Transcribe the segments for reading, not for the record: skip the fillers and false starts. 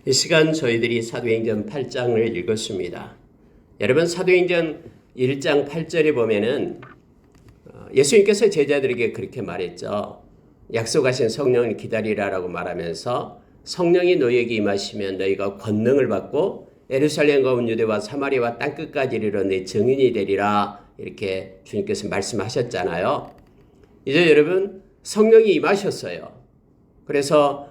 이 시간 저희들이 사도행전 8장을 읽었습니다. 여러분, 사도행전 1장 8절에 보면은 예수님께서 제자들에게 그렇게 말했죠. 약속하신 성령을 기다리라라고 말하면서 성령이 너희에게 임하시면 너희가 권능을 받고 예루살렘과 온 유대와 사마리아와 땅끝까지 이르러 내 증인이 되리라, 이렇게 주님께서 말씀하셨잖아요. 이제 여러분, 성령이 임하셨어요. 그래서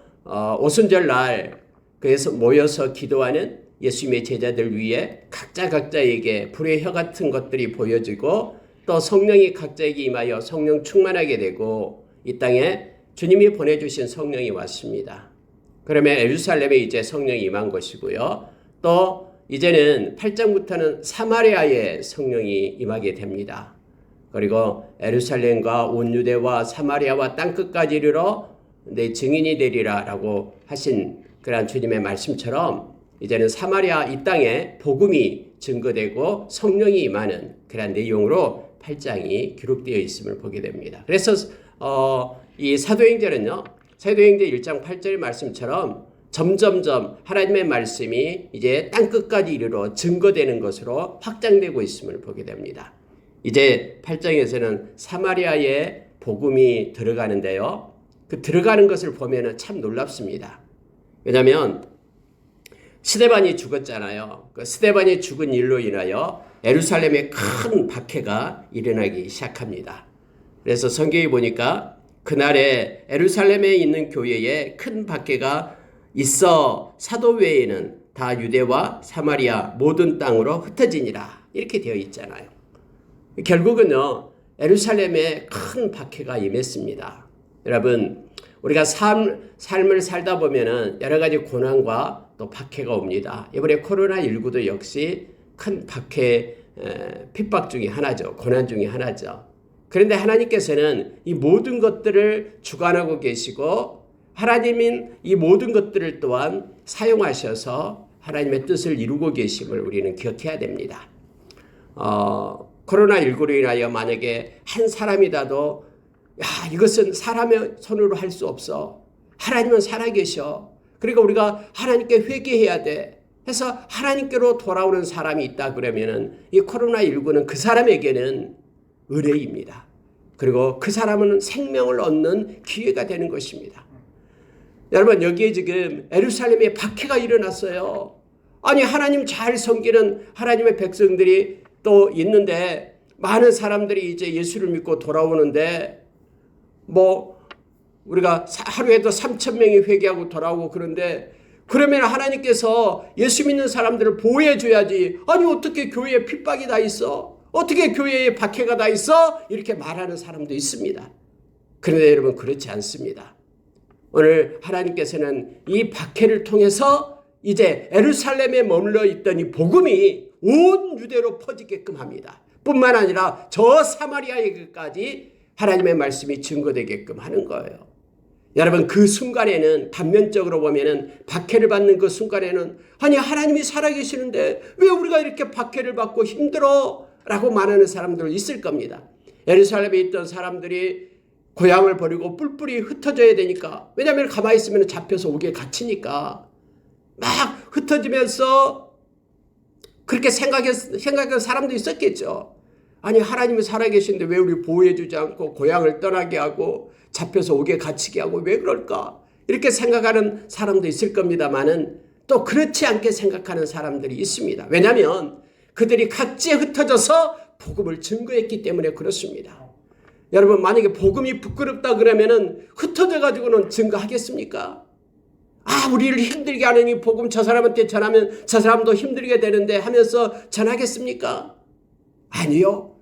오순절 날 그래서 모여서 기도하는 예수님의 제자들 위에 각자에게 불의 혀 같은 것들이 보여지고 또 성령이 각자에게 임하여 성령 충만하게 되고 이 땅에 주님이 보내주신 성령이 왔습니다. 그러면 예루살렘에 이제 성령이 임한 것이고요. 또 이제는 8장부터는 사마리아에 성령이 임하게 됩니다. 그리고 예루살렘과 온 유대와 사마리아와 땅끝까지 이르러 내 증인이 되리라 라고 하신 그러한 주님의 말씀처럼 이제는 사마리아 이 땅에 복음이 증거되고 성령이 임하는 그러한 내용으로 8장이 기록되어 있음을 보게 됩니다. 그래서 이 사도행전은요, 사도행전 1장 8절의 말씀처럼 점점점 하나님의 말씀이 이제 땅끝까지 이르러 증거되는 것으로 확장되고 있음을 보게 됩니다. 이제 8장에서는 사마리아에 복음이 들어가는데요. 그 들어가는 것을 보면 참 놀랍습니다. 왜냐하면 스데반이 죽었잖아요. 그 스데반이 죽은 일로 인하여 예루살렘에 큰 박해가 일어나기 시작합니다. 그래서 성경에 보니까 그날에 예루살렘에 있는 교회에 큰 박해가 있어 사도 외에는 다 유대와 사마리아 모든 땅으로 흩어지니라, 이렇게 되어 있잖아요. 결국은요, 예루살렘에 큰 박해가 임했습니다. 여러분, 우리가 삶을 살다 보면은 여러 가지 고난과 또 박해가 옵니다. 이번에 코로나19도 역시 큰 박해, 핍박 중에 하나죠. 고난 중에 하나죠. 그런데 하나님께서는 이 모든 것들을 주관하고 계시고 하나님인 이 모든 것들을 또한 사용하셔서 하나님의 뜻을 이루고 계심을 우리는 기억해야 됩니다. 코로나19로 인하여 만약에 한 사람이라도 이것은 사람의 손으로 할 수 없어. 하나님은 살아계셔. 그러니까 우리가 하나님께 회개해야 돼. 해서 하나님께로 돌아오는 사람이 있다 그러면은 이 코로나19는 그 사람에게는 은혜입니다. 그리고 그 사람은 생명을 얻는 기회가 되는 것입니다. 여러분, 여기에 지금 예루살렘에 박해가 일어났어요. 아니, 하나님 잘 섬기는 하나님의 백성들이 또 있는데 많은 사람들이 이제 예수를 믿고 돌아오는데 우리가 하루에도 3,000명이 회개하고 돌아오고 그런데 그러면 하나님께서 예수 믿는 사람들을 보호해 줘야지. 아니, 어떻게 교회에 핍박이 다 있어? 어떻게 교회에 박해가 다 있어? 이렇게 말하는 사람도 있습니다. 그런데 여러분, 그렇지 않습니다. 오늘 하나님께서는 이 박해를 통해서 이제 예루살렘에 머물러 있던 이 복음이 온 유대로 퍼지게끔 합니다. 뿐만 아니라 저 사마리아에까지 하나님의 말씀이 증거되게끔 하는 거예요. 여러분, 그 순간에는 단면적으로 보면은 박해를 받는 그 순간에는 아니, 하나님이 살아계시는데 왜 우리가 이렇게 박해를 받고 힘들어? 라고 말하는 사람들 있을 겁니다. 예루살렘에 있던 사람들이 고향을 버리고 뿔뿔이 흩어져야 되니까, 왜냐하면 가만히 있으면 잡혀서 옥에 갇히니까 막 흩어지면서 그렇게 생각한 사람도 있었겠죠. 아니, 하나님이 살아계신데 왜 우리 보호해주지 않고 고향을 떠나게 하고 잡혀서 옥에 갇히게 하고 왜 그럴까? 이렇게 생각하는 사람도 있을 겁니다만은 또 그렇지 않게 생각하는 사람들이 있습니다. 왜냐하면 그들이 각지에 흩어져서 복음을 증거했기 때문에 그렇습니다. 여러분, 만약에 복음이 부끄럽다 그러면은 흩어져 가지고는 증거하겠습니까? 우리를 힘들게 하는 이 복음 저 사람한테 전하면 저 사람도 힘들게 되는데 하면서 전하겠습니까? 아니요.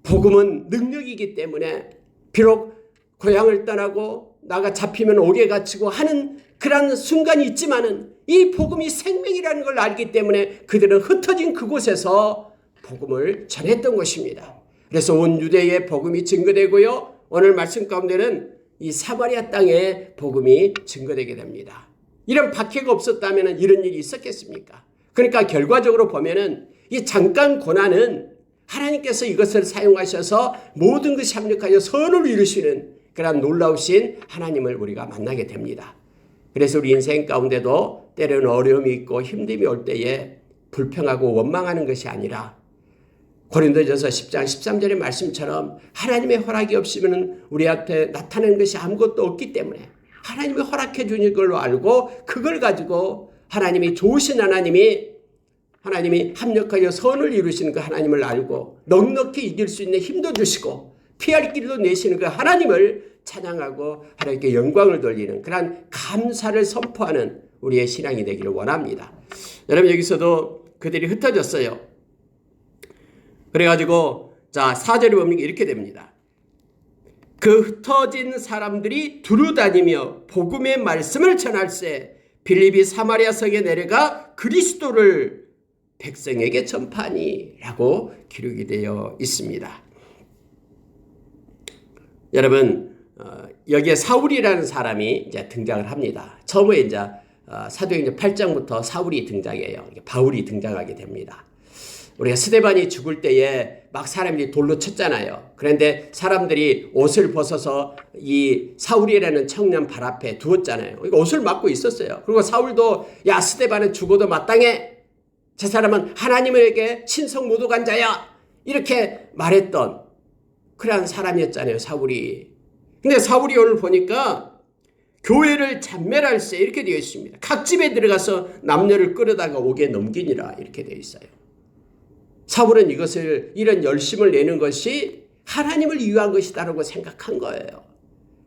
복음은 능력이기 때문에 비록 고향을 떠나고 나가 잡히면 옥에 갇히고 하는 그런 순간이 있지만은 이 복음이 생명이라는 걸 알기 때문에 그들은 흩어진 그곳에서 복음을 전했던 것입니다. 그래서 온 유대에 복음이 증거되고요. 오늘 말씀 가운데는 이 사마리아 땅에 복음이 증거되게 됩니다. 이런 박해가 없었다면 이런 일이 있었겠습니까? 그러니까 결과적으로 보면은 이 잠깐 고난은 하나님께서 이것을 사용하셔서 모든 것이 합력하여 선을 이루시는 그런 놀라우신 하나님을 우리가 만나게 됩니다. 그래서 우리 인생 가운데도 때로는 어려움이 있고 힘듦이 올 때에 불평하고 원망하는 것이 아니라 고린도전서 10장 13절의 말씀처럼 하나님의 허락이 없으면 우리한테 나타나는 것이 아무것도 없기 때문에 하나님이 허락해 주는 걸로 알고 그걸 가지고 하나님이 좋으신 하나님이 합력하여 선을 이루시는 그 하나님을 알고 넉넉히 이길 수 있는 힘도 주시고 피할 길도 내시는 그 하나님을 찬양하고 하나님께 영광을 돌리는 그러한 감사를 선포하는 우리의 신앙이 되기를 원합니다. 여러분 여기서도 그들이 흩어졌어요. 그래가지고 자 4절에 보면 이렇게 됩니다. 그 흩어진 사람들이 두루다니며 복음의 말씀을 전할세 빌립이 사마리아 성에 내려가 그리스도를 백성에게 전파하니 라고 기록이 되어 있습니다. 여러분 여기에 사울이라는 사람이 이제 등장을 합니다. 처음에 이제 사도행전 8장부터 사울이 등장해요. 바울이 등장하게 됩니다. 우리가 스데반이 죽을 때에 막 사람들이 돌로 쳤잖아요. 그런데 사람들이 옷을 벗어서 이 사울이라는 청년 발 앞에 두었잖아요. 그러니까 옷을 막고 있었어요. 그리고 사울도 야 스데반은 죽어도 마땅해. 저 사람은 하나님에게 신성 모독한 자야. 이렇게 말했던 그러한 사람이었잖아요. 사울이. 근데 사울이 오늘 보니까 교회를 잔멸할세 이렇게 되어 있습니다. 각 집에 들어가서 남녀를 끌어다가 옥에 넘기니라 이렇게 되어 있어요. 사울은 이런 열심을 내는 것이 하나님을 위한 것이다라고 생각한 거예요.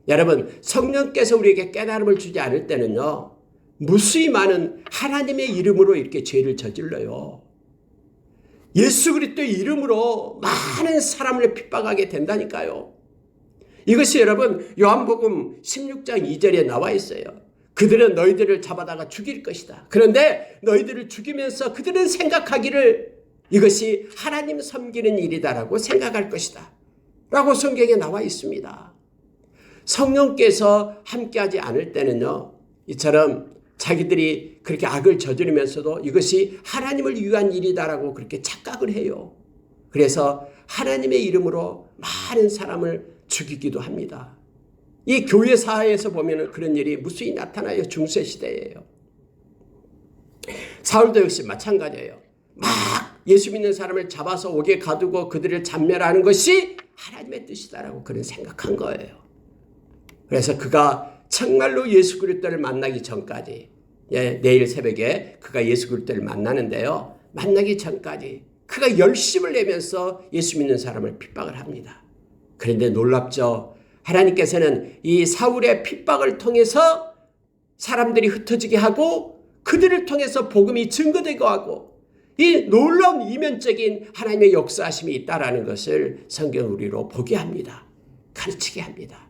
여러분 성령께서 우리에게 깨달음을 주지 않을 때는요. 무수히 많은 하나님의 이름으로 이렇게 죄를 저질러요. 예수 그리스도의 이름으로 많은 사람을 핍박하게 된다니까요. 이것이 여러분 요한복음 16장 2절에 나와 있어요. 그들은 너희들을 잡아다가 죽일 것이다. 그런데 너희들을 죽이면서 그들은 생각하기를 이것이 하나님 섬기는 일이다라고 생각할 것이다 라고 성경에 나와 있습니다. 성령께서 함께하지 않을 때는요. 이처럼 자기들이 그렇게 악을 저지르면서도 이것이 하나님을 위한 일이다라고 그렇게 착각을 해요. 그래서 하나님의 이름으로 많은 사람을 죽이기도 합니다. 이 교회 사회에서 보면 그런 일이 무수히 나타나요. 중세시대예요. 사울도 역시 마찬가지예요. 막 예수 믿는 사람을 잡아서 옥에 가두고 그들을 잔멸하는 것이 하나님의 뜻이다라고 그런 생각한 거예요. 그래서 그가 정말로 예수 그리스도를 만나기 전까지 내일 새벽에 그가 예수 그리스도를 만나는데요. 만나기 전까지 그가 열심을 내면서 예수 믿는 사람을 핍박을 합니다. 그런데 놀랍죠. 하나님께서는 이 사울의 핍박을 통해서 사람들이 흩어지게 하고 그들을 통해서 복음이 증거되고 하고 이 놀라운 이면적인 하나님의 역사하심이 있다라는 것을 성경 우리로 보게 합니다. 가르치게 합니다.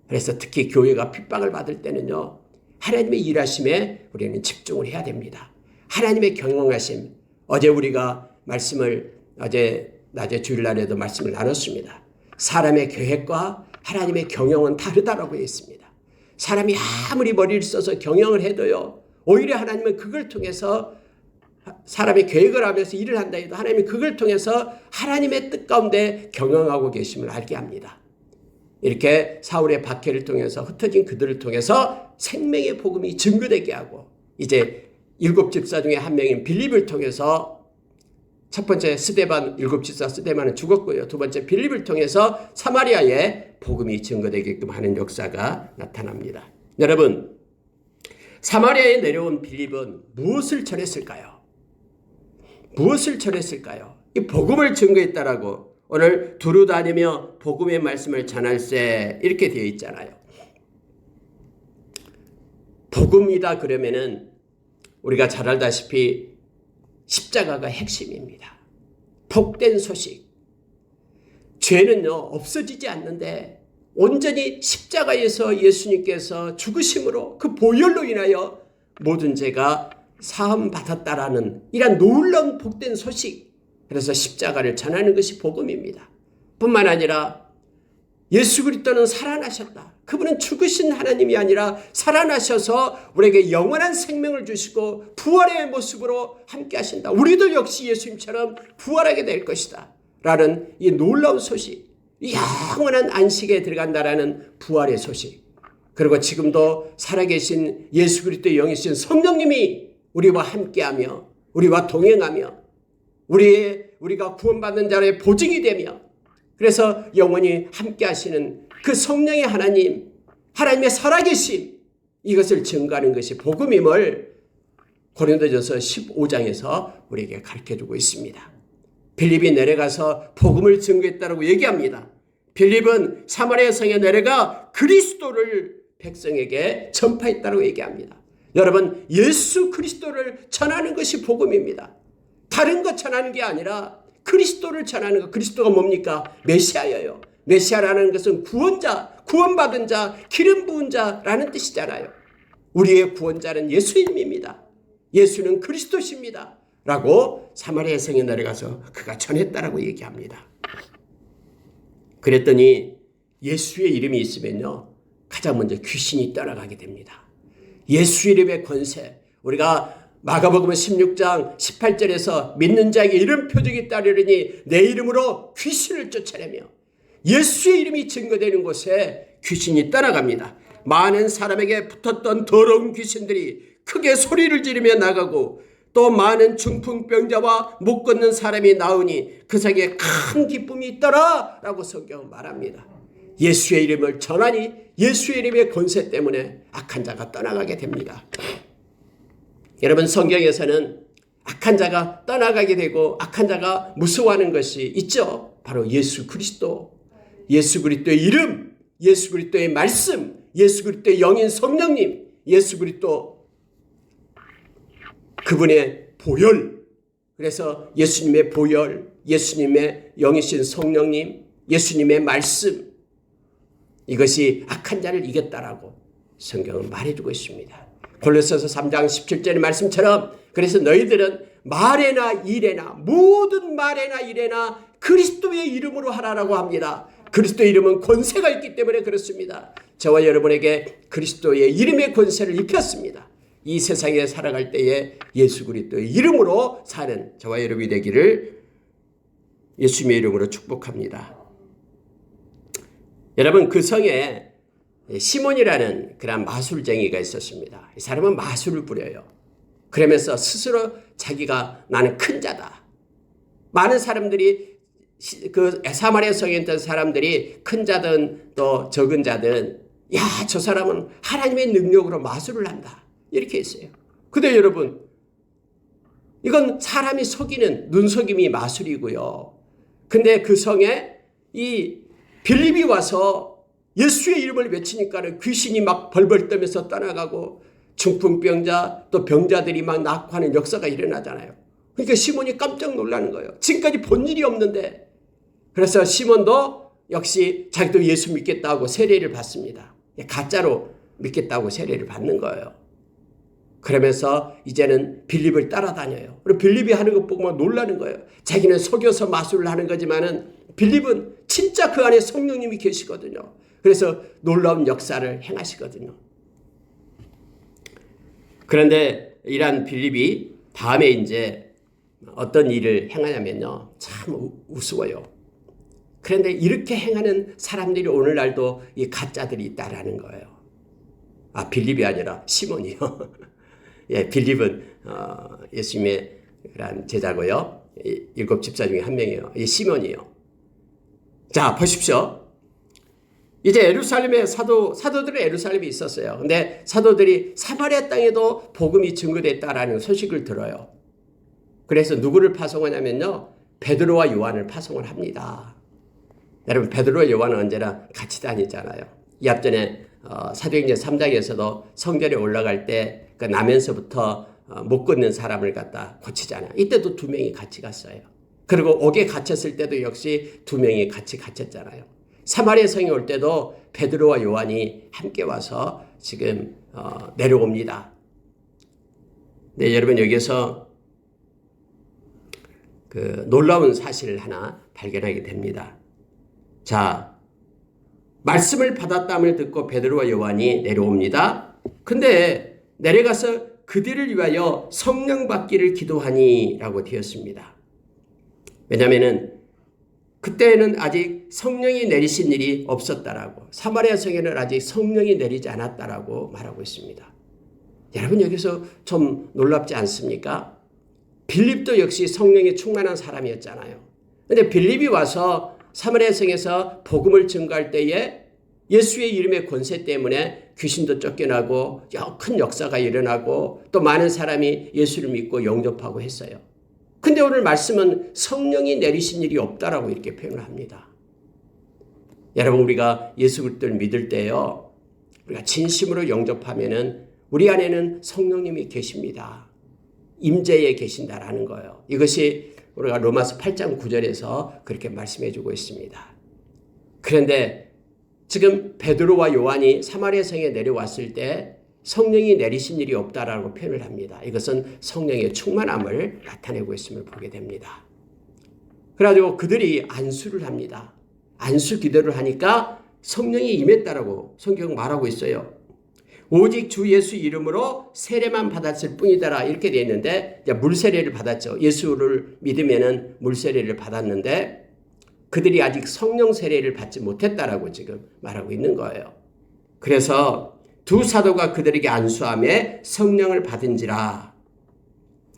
그래서 특히 교회가 핍박을 받을 때는요. 하나님의 일하심에 우리는 집중을 해야 됩니다. 하나님의 경영하심. 어제 우리가 어제 낮에 주일날에도 말씀을 나눴습니다. 사람의 계획과 하나님의 경영은 다르다라고 했습니다. 사람이 아무리 머리를 써서 경영을 해도요. 오히려 하나님은 그걸 통해서 사람이 계획을 하면서 일을 한다 해도 하나님이 그걸 통해서 하나님의 뜻 가운데 경영하고 계심을 알게 합니다. 이렇게 사울의 박해를 통해서 흩어진 그들을 통해서 생명의 복음이 증거되게 하고 이제 7집사 중에 한 명인 빌립을 통해서 첫 번째 일곱 집사 스데반은 죽었고요. 두 번째 빌립을 통해서 사마리아에 복음이 증거되게끔 하는 역사가 나타납니다. 여러분 사마리아에 내려온 빌립은 무엇을 전했을까요? 무엇을 전했을까요? 이 복음을 증거했다라고 오늘 두루다니며 복음의 말씀을 전할세 이렇게 되어 있잖아요. 복음이다 그러면은 우리가 잘 알다시피 십자가가 핵심입니다. 복된 소식. 죄는요 없어지지 않는데 온전히 십자가에서 예수님께서 죽으심으로 그 보혈로 인하여 모든 죄가 사함 받았다라는 이런 놀라운 복된 소식. 그래서 십자가를 전하는 것이 복음입니다. 뿐만 아니라 예수 그리스도는 살아나셨다. 그분은 죽으신 하나님이 아니라 살아나셔서 우리에게 영원한 생명을 주시고 부활의 모습으로 함께 하신다. 우리도 역시 예수님처럼 부활하게 될 것이다. 라는 이 놀라운 소식. 이 영원한 안식에 들어간다라는 부활의 소식. 그리고 지금도 살아계신 예수 그리스도의 영이신 성령님이 우리와 함께하며 우리와 동행하며 우리가 구원받는 자의 보증이 되며 그래서 영원히 함께하시는 그 성령의 하나님, 하나님의 살아계심, 이것을 증거하는 것이 복음임을 고린도전서 15장에서 우리에게 가르쳐주고 있습니다. 빌립이 내려가서 복음을 증거했다고 얘기합니다. 빌립은 사마리아 성에 내려가 그리스도를 백성에게 전파했다고 얘기합니다. 여러분, 예수 그리스도를 전하는 것이 복음입니다. 다른 것 전하는 게 아니라 그리스도를 전하는 것. 그리스도가 뭡니까? 메시아예요. 메시아라는 것은 구원자, 구원받은 자, 기름 부은 자라는 뜻이잖아요. 우리의 구원자는 예수님입니다. 예수는 그리스도십니다. 라고 사마리아 성에 내려가서 그가 전했다라고 얘기합니다. 그랬더니 예수의 이름이 있으면요, 가장 먼저 귀신이 떠나가게 됩니다. 예수 이름의 권세, 우리가 마가복음 16장 18절에서 믿는 자에게 이런 표적이 따르려니 내 이름으로 귀신을 쫓아내며, 예수의 이름이 증거되는 곳에 귀신이 떠나갑니다. 많은 사람에게 붙었던 더러운 귀신들이 크게 소리를 지르며 나가고 또 많은 중풍병자와 못 걷는 사람이 나오니 그 사이에 큰 기쁨이 있더라 라고 성경은 말합니다. 예수의 이름을 전하니 예수의 이름의 권세 때문에 악한 자가 떠나가게 됩니다. 여러분, 성경에서는 악한 자가 떠나가게 되고 악한 자가 무서워하는 것이 있죠. 바로 예수 그리스도, 예수 그리스도의 이름, 예수 그리스도의 말씀, 예수 그리스도의 영인 성령님, 예수 그리스도 그분의 보혈. 그래서 예수님의 보혈, 예수님의 영이신 성령님, 예수님의 말씀, 이것이 악한 자를 이겼다라고 성경은 말해주고 있습니다. 골로새서 3장 17절의 말씀처럼 그래서 너희들은 말에나 일에나 모든 말에나 일에나 그리스도의 이름으로 하라라고 합니다. 그리스도의 이름은 권세가 있기 때문에 그렇습니다. 저와 여러분에게 그리스도의 이름의 권세를 입혔습니다. 이 세상에 살아갈 때에 예수 그리스도의 이름으로 사는 저와 여러분이 되기를 예수님의 이름으로 축복합니다. 여러분, 그 성에 시몬이라는 그런 마술쟁이가 있었습니다. 이 사람은 마술을 부려요. 그러면서 스스로 자기가 나는 큰 자다. 많은 사람들이 그 사마리아 성에 있던 사람들이 큰 자든 또 적은 자든 야, 저 사람은 하나님의 능력으로 마술을 한다. 이렇게 했어요. 근데 여러분, 이건 사람이 속이는 눈속임이 마술이고요. 근데 그 성에 이 빌립이 와서 예수의 이름을 외치니까는 귀신이 막 벌벌 떠면서 떠나가고 중풍병자 또 병자들이 막 낫고 하는 역사가 일어나잖아요. 그러니까 시몬이 깜짝 놀라는 거예요. 지금까지 본 일이 없는데. 그래서 시몬도 역시 자기도 예수 믿겠다고 세례를 받습니다. 가짜로 믿겠다고 세례를 받는 거예요. 그러면서 이제는 빌립을 따라다녀요. 그리고 빌립이 하는 것 보고 놀라는 거예요. 자기는 속여서 마술을 하는 거지만은 빌립은 진짜 그 안에 성령님이 계시거든요. 그래서 놀라운 역사를 행하시거든요. 그런데 이러한 빌립이 다음에 이제 어떤 일을 행하냐면요, 참 우스워요. 그런데 이렇게 행하는 사람들이 오늘날도 이 가짜들이 있다라는 거예요. 아, 빌립이 아니라 시몬이요. 예, 빌립은 예수님의 그런 제자고요. 7 집사 중에 한 명이에요. 이 시몬이요. 자, 보십시오. 이제 예루살렘에 사도들은 예루살렘에 있었어요. 근데 사도들이 사마리아 땅에도 복음이 증거됐다라는 소식을 들어요. 그래서 누구를 파송하냐면요, 베드로와 요한을 파송을 합니다. 여러분, 베드로와 요한은 언제나 같이 다니잖아요. 이 앞전에 사도행전 3장에서도 성전에 올라갈 때 그 나면서부터 못 걷는 사람을 갖다 고치잖아요. 이때도 2명이 같이 갔어요. 그리고 옥에 갇혔을 때도 역시 2명이 같이 갇혔잖아요. 사마리아 성에 올 때도 베드로와 요한이 함께 와서 지금 내려옵니다. 네, 여러분, 여기서 그 놀라운 사실을 하나 발견하게 됩니다. 자, 말씀을 받았다함을 듣고 베드로와 요한이 내려옵니다. 근데 내려가서 그들을 위하여 성령 받기를 기도하니 라고 되었습니다. 왜냐하면 그때는 아직 성령이 내리신 일이 없었다라고, 사마리아 성에는 아직 성령이 내리지 않았다라고 말하고 있습니다. 여러분, 여기서 좀 놀랍지 않습니까? 빌립도 역시 성령이 충만한 사람이었잖아요. 근데 빌립이 와서 사마리아 성에서 복음을 증거할 때에 예수의 이름의 권세 때문에 귀신도 쫓겨나고 큰 역사가 일어나고 또 많은 사람이 예수를 믿고 영접하고 했어요. 근데 오늘 말씀은 성령이 내리신 일이 없다라고 이렇게 표현을 합니다. 여러분, 우리가 예수 그리스도를 믿을 때요, 우리가 진심으로 영접하면은 우리 안에는 성령님이 계십니다. 임재에 계신다라는 거예요. 이것이 우리가 로마서 8장 9절에서 그렇게 말씀해 주고 있습니다. 그런데 지금 베드로와 요한이 사마리아 성에 내려왔을 때 성령이 내리신 일이 없다라고 표현을 합니다. 이것은 성령의 충만함을 나타내고 있음을 보게 됩니다. 그래가지고 그들이 안수를 합니다. 안수 기도를 하니까 성령이 임했다라고 성경 말하고 있어요. 오직 주 예수 이름으로 세례만 받았을 뿐이더라 이렇게 되어 있는데, 물세례를 받았죠. 예수를 믿으면은 물세례를 받았는데 그들이 아직 성령 세례를 받지 못했다라고 지금 말하고 있는 거예요. 그래서 두 사도가 그들에게 안수하며 성령을 받은지라.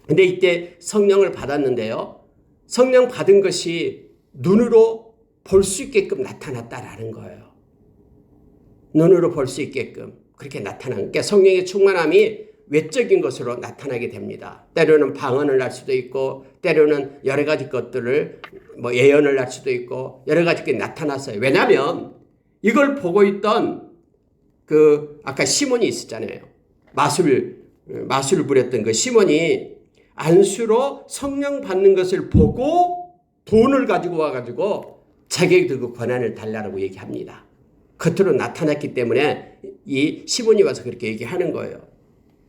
근데 이때 성령을 받았는데요, 성령 받은 것이 눈으로 볼 수 있게끔 나타났다라는 거예요. 눈으로 볼 수 있게끔 그렇게 나타난, 그러니까 성령의 충만함이 외적인 것으로 나타나게 됩니다. 때로는 방언을 할 수도 있고, 때로는 여러 가지 것들을 예언을 할 수도 있고, 여러 가지 게 나타났어요. 왜냐하면 이걸 보고 있던 아까 시몬이 있었잖아요. 마술을 부렸던 그 시몬이 안수로 성령 받는 것을 보고 돈을 가지고 와가지고 자기에게 그 권한을 달라고 얘기합니다. 겉으로 나타났기 때문에 이 시몬이 와서 그렇게 얘기하는 거예요.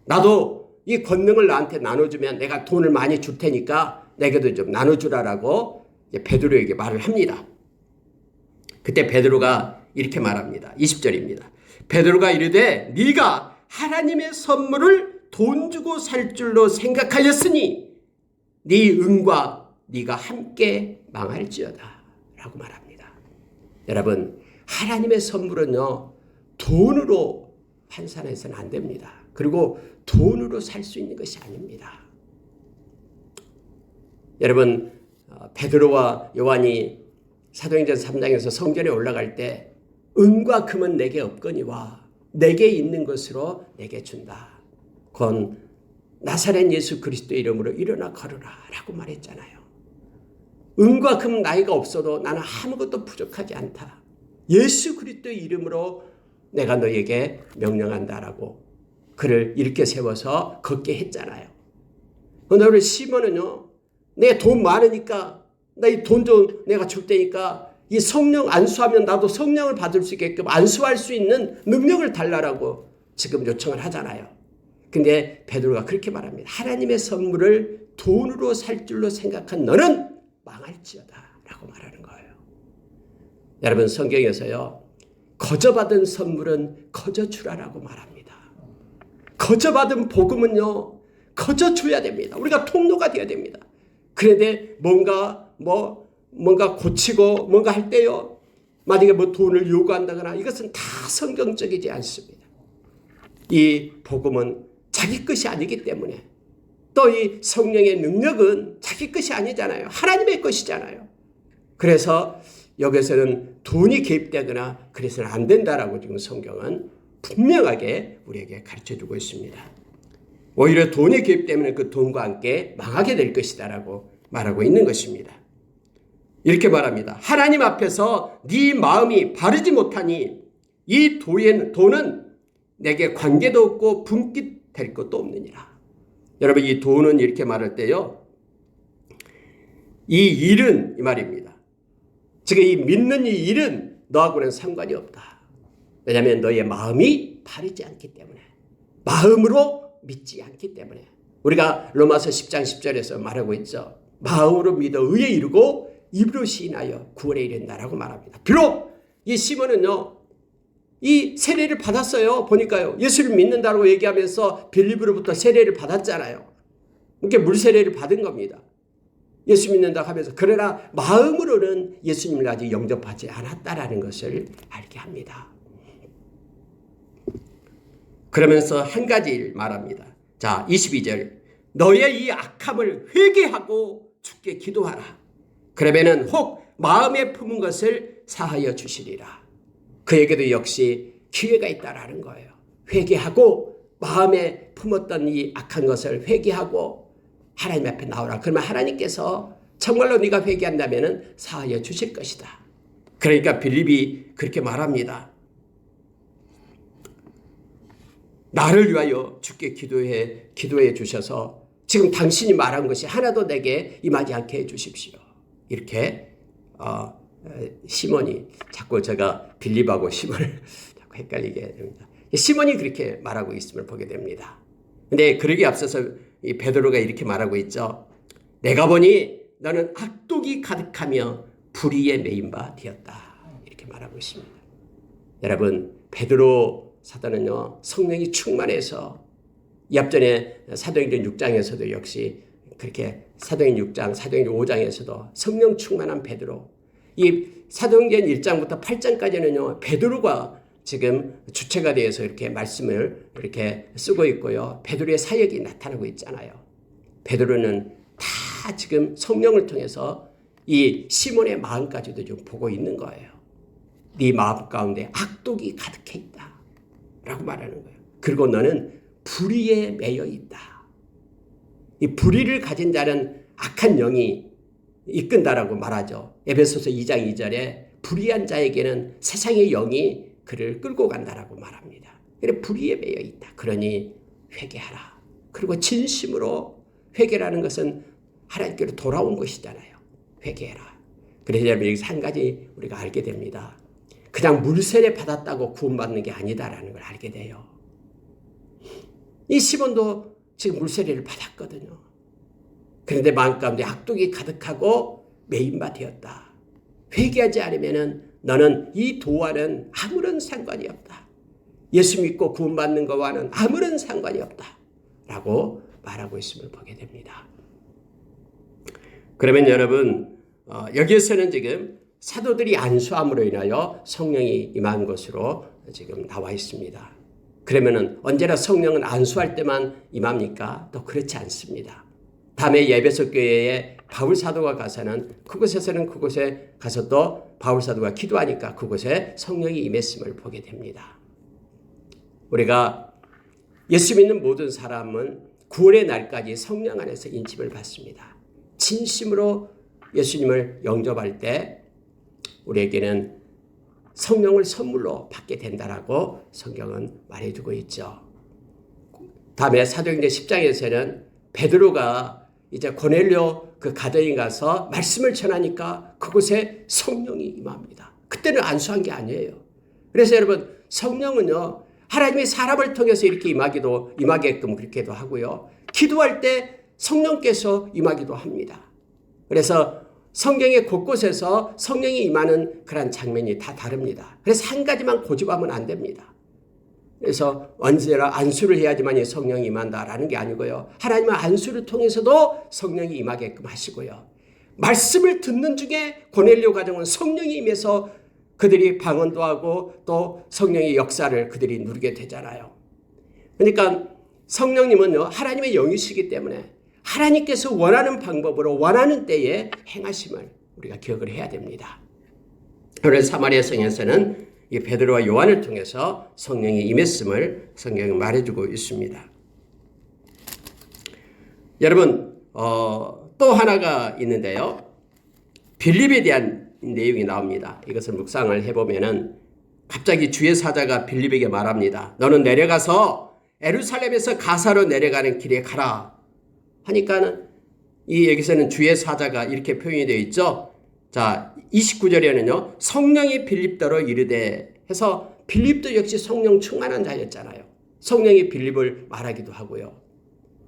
나도 이 권능을 나한테 나눠주면 내가 돈을 많이 줄 테니까 내게도 좀 나눠주라라고 베드로에게 말을 합니다. 그때 베드로가 이렇게 말합니다. 20절입니다. 베드로가 이르되 네가 하나님의 선물을 돈 주고 살 줄로 생각하였으니 네 은과 네가 함께 망할지어다 라고 말합니다. 여러분, 하나님의 선물은요, 돈으로 환산해서는 안 됩니다. 그리고 돈으로 살 수 있는 것이 아닙니다. 여러분, 베드로와 요한이 사도행전 3장에서 성전에 올라갈 때 은과 금은 내게 없거니와 내게 있는 것으로 내게 준다. 곧 나사렛 예수 그리스도 이름으로 일어나 걸으라 라고 말했잖아요. 은과 금 나이가 없어도 나는 아무것도 부족하지 않다. 예수 그리스도 이름으로 내가 너에게 명령한다라고 그를 이렇게 세워서 걷게 했잖아요. 그런데 우리 시몬은요, 내 돈 많으니까 나 이 돈 좀 내가 줄 테니까 이 성령 안수하면 나도 성령을 받을 수 있게끔 안수할 수 있는 능력을 달라라고 지금 요청을 하잖아요. 근데 베드로가 그렇게 말합니다. 하나님의 선물을 돈으로 살 줄로 생각한 너는 망할지어다 라고 말하는 거예요. 여러분, 성경에서요, 거저받은 선물은 거저주라라고 말합니다. 거저받은 복음은요, 거저줘야 됩니다. 우리가 통로가 되어야 됩니다. 그런데 뭔가 고치고 뭔가 할 때요, 만약에 돈을 요구한다거나 이것은 다 성경적이지 않습니다. 이 복음은 자기 것이 아니기 때문에, 또 이 성령의 능력은 자기 것이 아니잖아요. 하나님의 것이잖아요. 그래서 여기서는 돈이 개입되거나 그래서는 안 된다라고 지금 성경은 분명하게 우리에게 가르쳐주고 있습니다. 오히려 돈이 개입되면 그 돈과 함께 망하게 될 것이다라고 말하고 있는 것입니다. 이렇게 말합니다. 하나님 앞에서 네 마음이 바르지 못하니 이 돈은 내게 관계도 없고 분깃될 것도 없느니라. 여러분, 이 돈은 이렇게 말할 때요, 이 일은 이 말입니다. 지금 이 믿는 이 일은 너하고는 상관이 없다. 왜냐하면 너의 마음이 바르지 않기 때문에, 마음으로 믿지 않기 때문에. 우리가 로마서 10장 10절에서 말하고 있죠. 마음으로 믿어 의에 이르고 입으로 시인하여 구원에 이른다라고 말합니다. 비록 이 시몬은요, 이 세례를 받았어요. 보니까요, 예수를 믿는다고 얘기하면서 빌립으로부터 세례를 받았잖아요. 이렇게 물세례를 받은 겁니다. 예수 믿는다 하면서 그러나 마음으로는 예수님을 아직 영접하지 않았다라는 것을 알게 합니다. 그러면서 한 가지 말합니다. 자, 22절. 너의 이 악함을 회개하고 주께 기도하라. 그러면은 혹 마음에 품은 것을 사하여 주시리라. 그에게도 역시 기회가 있다라는 거예요. 회개하고 마음에 품었던 이 악한 것을 회개하고 하나님 앞에 나오라. 그러면 하나님께서 정말로 네가 회개한다면은 사하여 주실 것이다. 그러니까 빌립이 그렇게 말합니다. 나를 위하여 주께 기도해 주셔서 지금 당신이 말한 것이 하나도 내게 임하지 않게 해 주십시오. 이렇게 시몬이, 자꾸 제가 빌립하고 시몬을 자꾸 헷갈리게 됩니다. 시몬이 그렇게 말하고 있음을 보게 됩니다. 근데 그러기에 앞서서 이 베드로가 이렇게 말하고 있죠. 내가 보니 너는 악독이 가득하며 불의에 매인 바 되었다. 이렇게 말하고 있습니다. 여러분, 베드로 사도는요, 성령이 충만해서 이 앞전에 사도행전 6장에서도 역시 그렇게 사도행전 6장, 사도행전 5장에서도 성령 충만한 베드로, 이 사도행전 1장부터 8장까지는요, 베드로가 지금 주체가 되어서 이렇게 말씀을 이렇게 쓰고 있고요. 베드로의 사역이 나타나고 있잖아요. 베드로는 다 지금 성령을 통해서 이 시몬의 마음까지도 좀 보고 있는 거예요. 네 마음 가운데 악독이 가득해 있다 라고 말하는 거예요. 그리고 너는 불의에 매여 있다. 이 불의를 가진 자는 악한 영이 이끈다라고 말하죠. 에베소서 2장 2절에 불의한 자에게는 세상의 영이 그를 끌고 간다라고 말합니다. 그래, 불의에 매여 있다. 그러니 회개하라. 그리고 진심으로, 회개라는 것은 하나님께로 돌아온 것이잖아요. 회개해라. 그래서 여러분, 여기서 한 가지 우리가 알게 됩니다. 그냥 물세례 받았다고 구원받는 게 아니다라는 걸 알게 돼요. 이 시몬도 지금 물세례를 받았거든요. 그런데 마음 가운데 악독이 가득하고 매인바 되었다. 회개하지 않으면은 너는 이 도와는 아무런 상관이 없다. 예수 믿고 구원받는 것과는 아무런 상관이 없다. 라고 말하고 있음을 보게 됩니다. 그러면 여러분, 여기에서는 지금 사도들이 안수함으로 인하여 성령이 임한 것으로 지금 나와 있습니다. 그러면은 언제나 성령은 안수할 때만 임합니까? 또 그렇지 않습니다. 다음에 에베소 교회에 바울 사도가 가서는 그곳에서는 그곳에 가서 또 바울 사도가 기도하니까 그곳에 성령이 임했음을 보게 됩니다. 우리가 예수 믿는 모든 사람은 구원의 날까지 성령 안에서 인침을 받습니다. 진심으로 예수님을 영접할 때 우리에게는 성령을 선물로 받게 된다라고 성경은 말해주고 있죠. 다음에 사도행전 10장에서는 베드로가 이제 고넬료 그 가정에 가서 말씀을 전하니까 그곳에 성령이 임합니다. 그때는 안수한 게 아니에요. 그래서 여러분, 성령은요, 하나님이 사람을 통해서 이렇게 임하게끔 그렇게도 하고요. 기도할 때 성령께서 임하기도 합니다. 그래서 성경의 곳곳에서 성령이 임하는 그런 장면이 다 다릅니다. 그래서 한 가지만 고집하면 안 됩니다. 그래서 언제나 안수를 해야지만 성령이 임한다라는 게 아니고요. 하나님은 안수를 통해서도 성령이 임하게끔 하시고요. 말씀을 듣는 중에 고넬료 가정은 성령이 임해서 그들이 방언도 하고 또 성령의 역사를 그들이 누리게 되잖아요. 그러니까 성령님은요, 하나님의 영이시기 때문에 하나님께서 원하는 방법으로 원하는 때에 행하심을 우리가 기억을 해야 됩니다. 그래서 사마리아 성에서는 이 베드로와 요한을 통해서 성령이 임했음을 성경이 말해주고 있습니다. 여러분, 또 하나가 있는데요. 빌립에 대한 내용이 나옵니다. 이것을 묵상을 해보면은 갑자기 주의 사자가 빌립에게 말합니다. 너는 내려가서 예루살렘에서 가사로 내려가는 길에 가라. 하니까는 여기서는 주의 사자가 이렇게 표현이 되어 있죠. 자, 29절에는요. 성령이 빌립더러 이르되 해서 빌립도 역시 성령 충만한 자였잖아요. 성령이 빌립을 말하기도 하고요.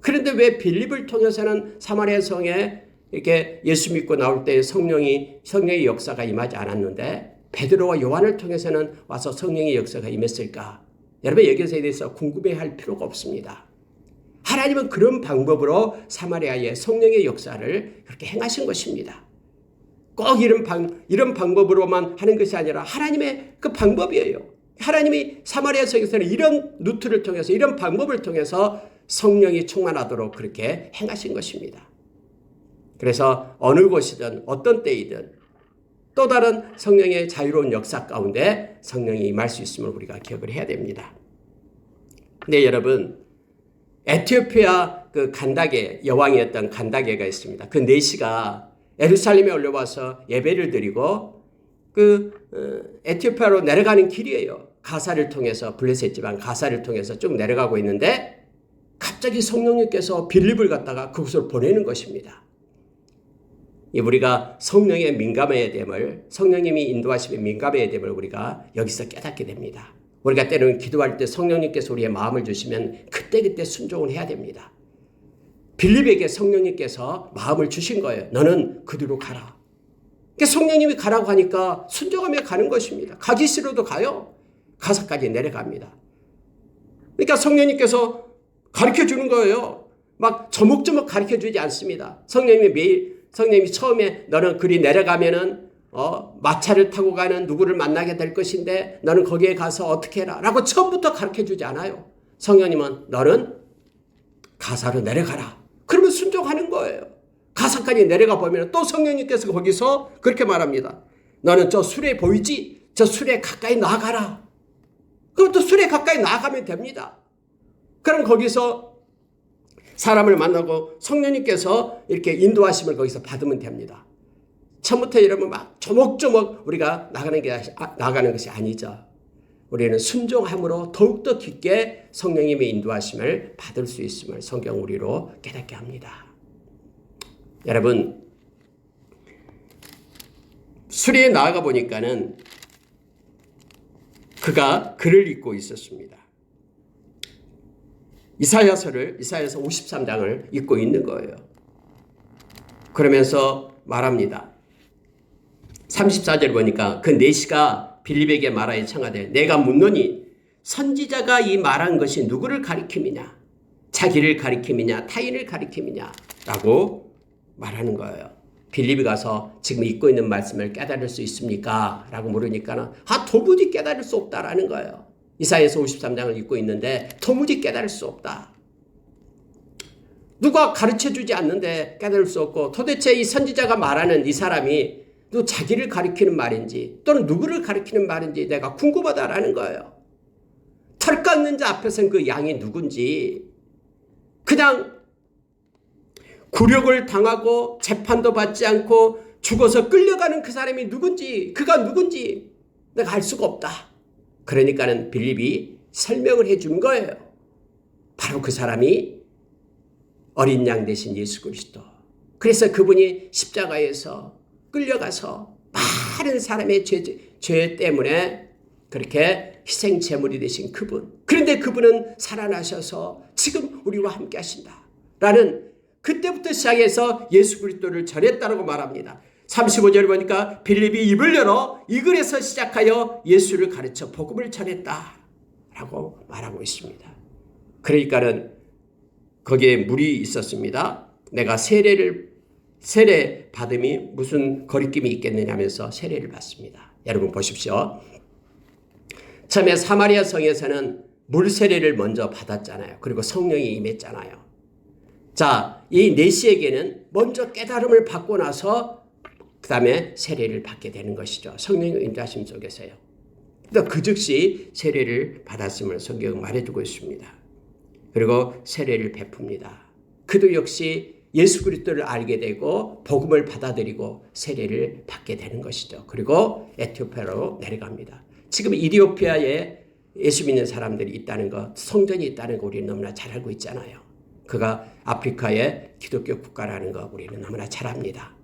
그런데 왜 빌립을 통해서는 사마리아 성에 이렇게 예수 믿고 나올 때 성령의 역사가 임하지 않았는데 베드로와 요한을 통해서는 와서 성령의 역사가 임했을까? 여러분, 여기서에 대해서 궁금해할 필요가 없습니다. 하나님은 그런 방법으로 사마리아의 성령의 역사를 그렇게 행하신 것입니다. 꼭 이런 방법으로만 하는 것이 아니라 하나님의 그 방법이에요. 하나님이 사마리아 성에서는 이런 루트를 통해서 이런 방법을 통해서 성령이 충만하도록 그렇게 행하신 것입니다. 그래서 어느 곳이든 어떤 때이든 또 다른 성령의 자유로운 역사 가운데 성령이 임할 수 있음을 우리가 기억을 해야 됩니다. 근데 여러분, 에티오피아 그 간다게 여왕이었던 간다게가 있습니다. 그 내시가 예루살렘에 올라와서 예배를 드리고 에티오피아로 내려가는 길이에요. 가사를 통해서 블레셋 지방 가사를 통해서 쭉 내려가고 있는데 갑자기 성령님께서 빌립을 갖다가 그곳으로 보내는 것입니다. 우리가 성령에 민감해야 됨을, 성령님이 인도하심에 민감해야 됨을 우리가 여기서 깨닫게 됩니다. 우리가 때로는 기도할 때 성령님께서 우리의 마음을 주시면 그때그때 순종을 해야 됩니다. 빌립에게 성령님께서 마음을 주신 거예요. 너는 그뒤로 가라. 그러니까 성령님이 가라고 하니까 순종하며 가는 것입니다. 가기 싫어도 가요. 가사까지 내려갑니다. 그러니까 성령님께서 가르쳐 주는 거예요. 막 조목조목 가르쳐 주지 않습니다. 성령님이 처음에 너는 그리 내려가면은 마차를 타고 가는 누구를 만나게 될 것인데 너는 거기에 가서 어떻게 해라 라고 처음부터 가르쳐 주지 않아요. 성령님은 너는 가사로 내려가라. 그러면 순종하는 거예요. 가사까지 내려가 보면 또 성령님께서 거기서 그렇게 말합니다. 너는 저 수레 보이지? 저 수레 가까이 나가라. 그럼 또 수레 가까이 나가면 됩니다. 그럼 거기서 사람을 만나고 성령님께서 이렇게 인도하심을 거기서 받으면 됩니다. 처음부터 여러분 막 조목조목 우리가 나가는 것이 아니죠. 우리는 순종함으로 더욱더 깊게 성령님의 인도하심을 받을 수 있음을 성경 우리로 깨닫게 합니다. 여러분, 수리에 나아가 보니까는 그가 글을 읽고 있었습니다. 이사야서 53장을 읽고 있는 거예요. 그러면서 말합니다. 34절 보니까 그 내시가 빌립에게 말하여 청하되 내가 묻노니 선지자가 이 말한 것이 누구를 가리킴이냐? 자기를 가리킴이냐? 타인을 가리킴이냐? 라고 말하는 거예요. 빌립이 가서 지금 읽고 있는 말씀을 깨달을 수 있습니까? 라고 물으니까는 도무지 깨달을 수 없다라는 거예요. 이사야서 53장을 읽고 있는데 도무지 깨달을 수 없다. 누가 가르쳐주지 않는데 깨달을 수 없고 도대체 이 선지자가 말하는 이 사람이 또 자기를 가리키는 말인지 또는 누구를 가리키는 말인지 내가 궁금하다라는 거예요. 털 깎는 자 앞에서는 그 양이 누군지 그냥 굴욕을 당하고 재판도 받지 않고 죽어서 끌려가는 그 사람이 누군지 그가 누군지 내가 알 수가 없다. 그러니까는 빌립이 설명을 해준 거예요. 바로 그 사람이 어린 양 대신 예수 그리스도. 그래서 그분이 십자가에서 끌려가서 많은 사람의 죄 때문에 그렇게 희생 제물이 되신 그분. 그런데 그분은 살아나셔서 지금 우리와 함께 하신다. 라는 그때부터 시작해서 예수 그리스도를 전했다고 말합니다. 35절 보니까 빌립이 입을 열어 이 글에서 시작하여 예수를 가르쳐 복음을 전했다라고 말하고 있습니다. 그러니까는 거기에 물이 있었습니다. 내가 세례 받음이 무슨 거리낌이 있겠느냐 하면서 세례를 받습니다. 여러분 보십시오. 처음에 사마리아 성에서는 물 세례를 먼저 받았잖아요. 그리고 성령이 임했잖아요. 자, 이 내시에게는 먼저 깨달음을 받고 나서 그 다음에 세례를 받게 되는 것이죠. 성령의 인도하심 속에서요. 그 즉시 세례를 받았음을 성경은 말해주고 있습니다. 그리고 세례를 베풉니다. 그도 역시 예수 그리스도를 알게 되고 복음을 받아들이고 세례를 받게 되는 것이죠. 그리고 에티오피아로 내려갑니다. 지금 이디오피아에 예수 믿는 사람들이 있다는 것, 성전이 있다는 거 우리는 너무나 잘 알고 있잖아요. 그가 아프리카의 기독교 국가라는 거 우리는 너무나 잘 압니다.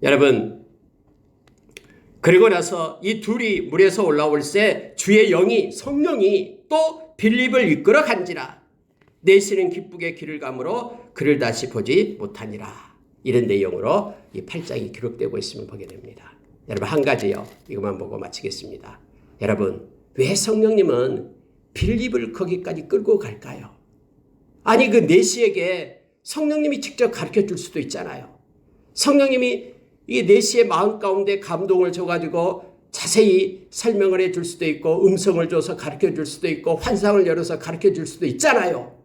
여러분, 그리고 나서 이 둘이 물에서 올라올 때 주의 영이 성령이 또 빌립을 이끌어 간지라. 내시는 기쁘게 길을 가므로 그를 다시 보지 못하니라. 이런 내용으로 이 8장이 기록되고 있음을 보게 됩니다. 여러분 한 가지요. 이것만 보고 마치겠습니다. 여러분 왜 성령님은 빌립을 거기까지 끌고 갈까요? 아니 그 내시에게 성령님이 직접 가르쳐 줄 수도 있잖아요. 성령님이 이 내시의 마음 가운데 감동을 줘가지고 자세히 설명을 해줄 수도 있고 음성을 줘서 가르쳐 줄 수도 있고 환상을 열어서 가르쳐 줄 수도 있잖아요.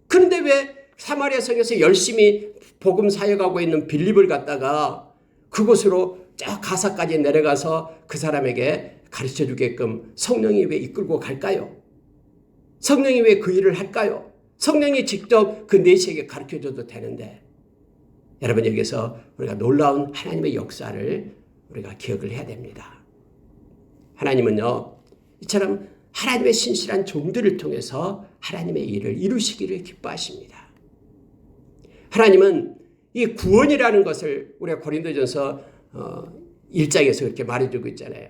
그런데 왜 사마리아 성에서 열심히 복음 사역하고 있는 빌립을 갖다가 그곳으로 저 가사까지 내려가서 그 사람에게 가르쳐 주게끔 성령이 왜 이끌고 갈까요? 성령이 왜 그 일을 할까요? 성령이 직접 그 내시에게 가르쳐 줘도 되는데, 여러분 여기서 우리가 놀라운 하나님의 역사를 우리가 기억을 해야 됩니다. 하나님은요, 이처럼 하나님의 신실한 종들을 통해서 하나님의 일을 이루시기를 기뻐하십니다. 하나님은 이 구원이라는 것을 우리가 고린도전서 1장에서 그렇게 말해주고 있잖아요.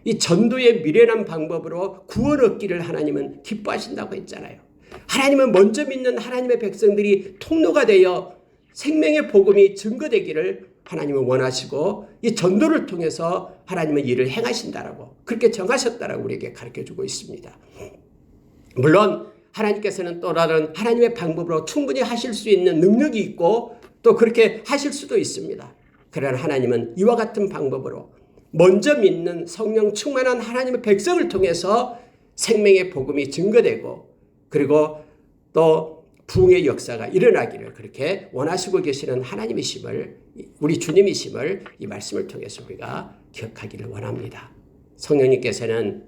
이 전도의 미련한 방법으로 구원 얻기를 하나님은 기뻐하신다고 했잖아요. 하나님은 먼저 믿는 하나님의 백성들이 통로가 되어 생명의 복음이 증거되기를 하나님은 원하시고 이 전도를 통해서 하나님은 일을 행하신다라고 그렇게 정하셨다라고 우리에게 가르쳐주고 있습니다. 물론 하나님께서는 또 다른 하나님의 방법으로 충분히 하실 수 있는 능력이 있고 또 그렇게 하실 수도 있습니다. 그러나 하나님은 이와 같은 방법으로 먼저 믿는 성령 충만한 하나님의 백성을 통해서 생명의 복음이 증거되고 그리고 또 부흥의 역사가 일어나기를 그렇게 원하시고 계시는 하나님이심을, 우리 주님이심을 이 말씀을 통해서 우리가 기억하기를 원합니다. 성령님께서는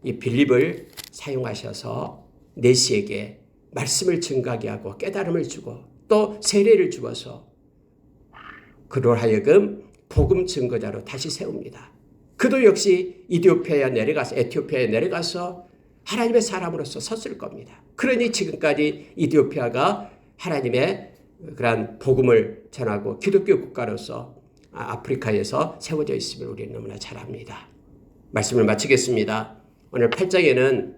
이 빌립을 사용하셔서 내시에게 말씀을 증가하게 하고 깨달음을 주고 또 세례를 주어서 그로 하여금 복음 증거자로 다시 세웁니다. 그도 역시 에티오피아에 내려가서 하나님의 사람으로서 섰을 겁니다. 그러니 지금까지 에티오피아가 하나님의 그러한 복음을 전하고 기독교 국가로서 아프리카에서 세워져 있음을 우리는 너무나 잘 압니다. 말씀을 마치겠습니다. 오늘 8장에는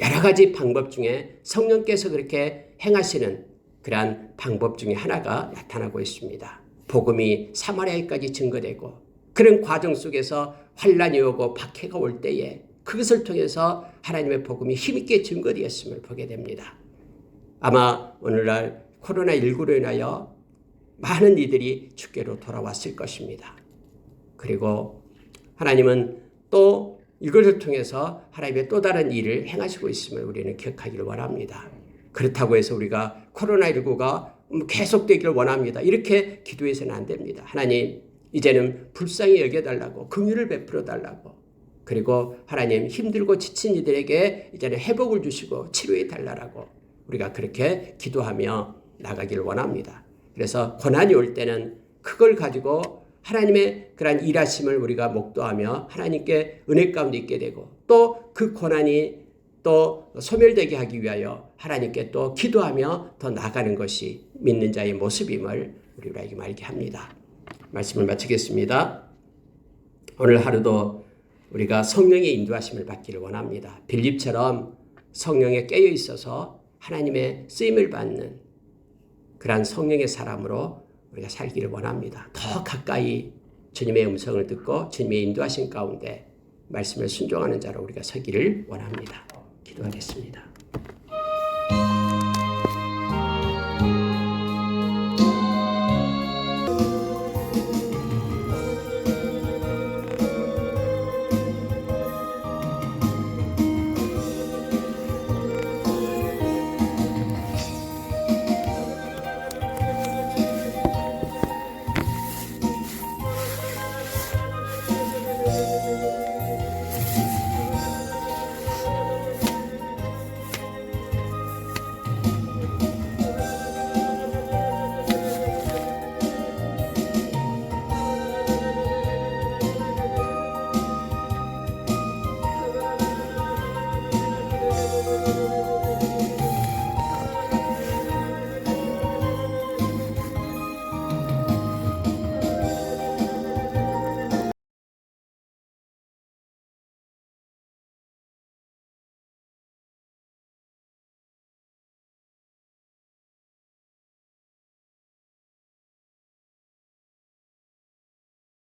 여러 가지 방법 중에 성령께서 그렇게 행하시는 그러한 방법 중에 하나가 나타나고 있습니다. 복음이 사마리아까지 증거되고 그런 과정 속에서 환란이 오고 박해가 올 때에 그것을 통해서 하나님의 복음이 힘있게 증거되었음을 보게 됩니다. 아마 오늘날 코로나19로 인하여 많은 이들이 주께로 돌아왔을 것입니다. 그리고 하나님은 또 이것을 통해서 하나님의 또 다른 일을 행하시고 있음을 우리는 기억하기를 원합니다. 그렇다고 해서 우리가 코로나19가 계속되기를 원합니다. 이렇게 기도해서는 안 됩니다. 하나님, 이제는 불쌍히 여겨달라고, 긍휼을 베풀어 달라고, 그리고 하나님 힘들고 지친 이들에게 이제는 회복을 주시고 치료해 달라고 우리가 그렇게 기도하며 나가기를 원합니다. 그래서 고난이 올 때는 그걸 가지고 하나님의 그러한 일하심을 우리가 목도하며 하나님께 은혜 가운데 있게 되고 또 그 고난이 또 소멸되게 하기 위하여 하나님께 또 기도하며 더 나아가는 것이 믿는 자의 모습임을 우리에게 알게 합니다. 말씀을 마치겠습니다. 오늘 하루도 우리가 성령의 인도하심을 받기를 원합니다. 빌립처럼 성령에 깨어 있어서 하나님의 쓰임을 받는 그러한 성령의 사람으로 우리가 살기를 원합니다. 더 가까이 주님의 음성을 듣고 주님의 인도하신 가운데 말씀을 순종하는 자로 우리가 서기를 원합니다. 기도하겠습니다.